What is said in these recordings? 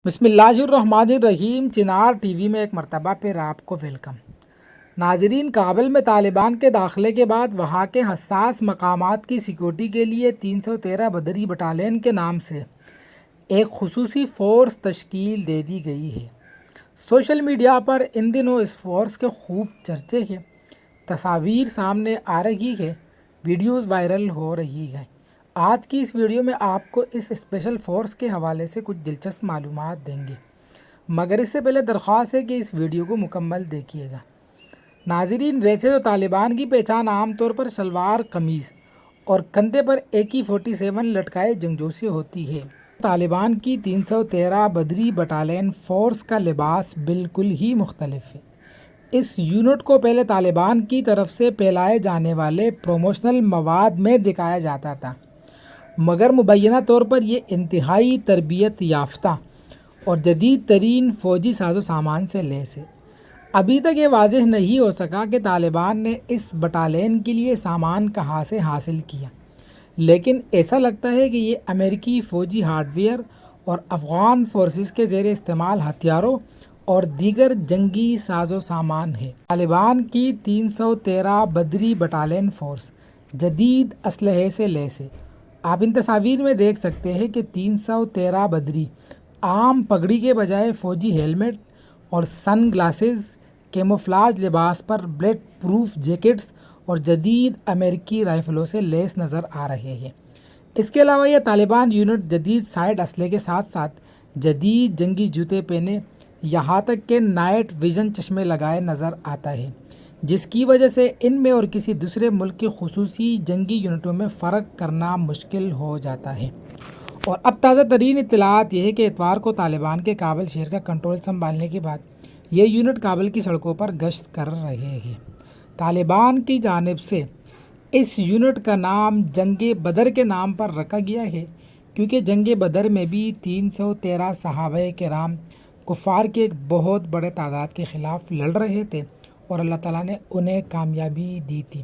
بسم اللہ الرحمن الرحیم۔ چنار ٹی وی میں ایک مرتبہ پھر آپ کو ویلکم۔ ناظرین، کابل میں طالبان کے داخلے کے بعد وہاں کے حساس مقامات کی سیکورٹی کے لیے 313 بدری بٹالین کے نام سے ایک خصوصی فورس تشکیل دے دی گئی ہے۔ سوشل میڈیا پر ان دنوں اس فورس کے خوب چرچے ہیں، تصاویر سامنے آ رہی ہے، ویڈیوز وائرل ہو رہی ہیں۔ آج کی اس ویڈیو میں آپ کو اس اسپیشل فورس کے حوالے سے کچھ دلچسپ معلومات دیں گے، مگر اس سے پہلے درخواست ہے کہ اس ویڈیو کو مکمل دیکھیے گا۔ ناظرین، ویسے تو طالبان کی پہچان عام طور پر شلوار قمیض اور کندھے پر AK-47 لٹکائے جنگجو سے ہوتی ہے۔ طالبان کی 313 بدری بٹالین فورس کا لباس بالکل ہی مختلف ہے۔ اس یونٹ کو پہلے طالبان کی طرف سے پھیلائے جانے والے پروموشنل مواد میں دکھایا جاتا تھا، مگر مبینہ طور پر یہ انتہائی تربیت یافتہ اور جدید ترین فوجی ساز و سامان سے لیس ہے۔ ابھی تک یہ واضح نہیں ہو سکا کہ طالبان نے اس بٹالین کے لیے سامان کہاں سے حاصل کیا، لیکن ایسا لگتا ہے کہ یہ امریکی فوجی ہارڈ ویئر اور افغان فورسز کے زیر استعمال ہتھیاروں اور دیگر جنگی ساز و سامان ہے۔ طالبان کی 313 بدری بٹالین فورس جدید اسلحے سے لیس ہے۔ آپ ان تصاویر میں دیکھ سکتے ہیں کہ 313 بدری عام پگڑی کے بجائے فوجی ہیلمٹ اور سن گلاسز، کیموفلاج لباس پر بلٹ پروف جیکٹس اور جدید امریکی رائفلوں سے لیس نظر آ رہے ہیں۔ اس کے علاوہ یہ طالبان یونٹ جدید سائیڈ اسلحے کے ساتھ ساتھ جدید جنگی جوتے پہنے، یہاں تک کہ نائٹ ویژن چشمے لگائے نظر آتا ہے، جس کی وجہ سے ان میں اور کسی دوسرے ملک کے خصوصی جنگی یونٹوں میں فرق کرنا مشکل ہو جاتا ہے۔ اور اب تازہ ترین اطلاعات یہ ہے کہ اتوار کو طالبان کے کابل شہر کا کنٹرول سنبھالنے کے بعد یہ یونٹ کابل کی سڑکوں پر گشت کر رہے ہیں۔ طالبان کی جانب سے اس یونٹ کا نام جنگ بدر کے نام پر رکھا گیا ہے، کیونکہ جنگ بدر میں بھی 313 صحابہ کرام کفار کے ایک بہت بڑے تعداد کے خلاف لڑ رہے تھے اور اللہ تعالیٰ نے انہیں کامیابی دی تھی۔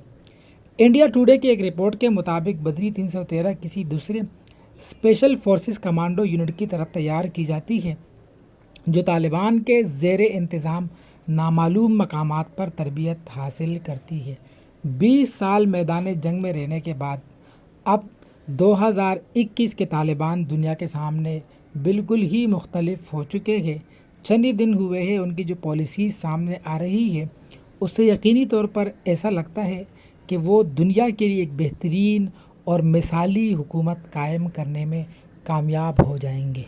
انڈیا ٹوڈے کی ایک رپورٹ کے مطابق بدری 313 کسی دوسرے اسپیشل فورسز کمانڈو یونٹ کی طرف تیار کی جاتی ہے، جو طالبان کے زیر انتظام نامعلوم مقامات پر تربیت حاصل کرتی ہے۔ 20 سال میدان جنگ میں رہنے کے بعد اب 2021 کے طالبان دنیا کے سامنے بالکل ہی مختلف ہو چکے ہیں۔ چند ہی دن ہوئے ہیں ان کی جو پالیسیز سامنے آ رہی ہے، اس سے یقینی طور پر ایسا لگتا ہے کہ وہ دنیا کے لیے ایک بہترین اور مثالی حکومت قائم کرنے میں کامیاب ہو جائیں گے۔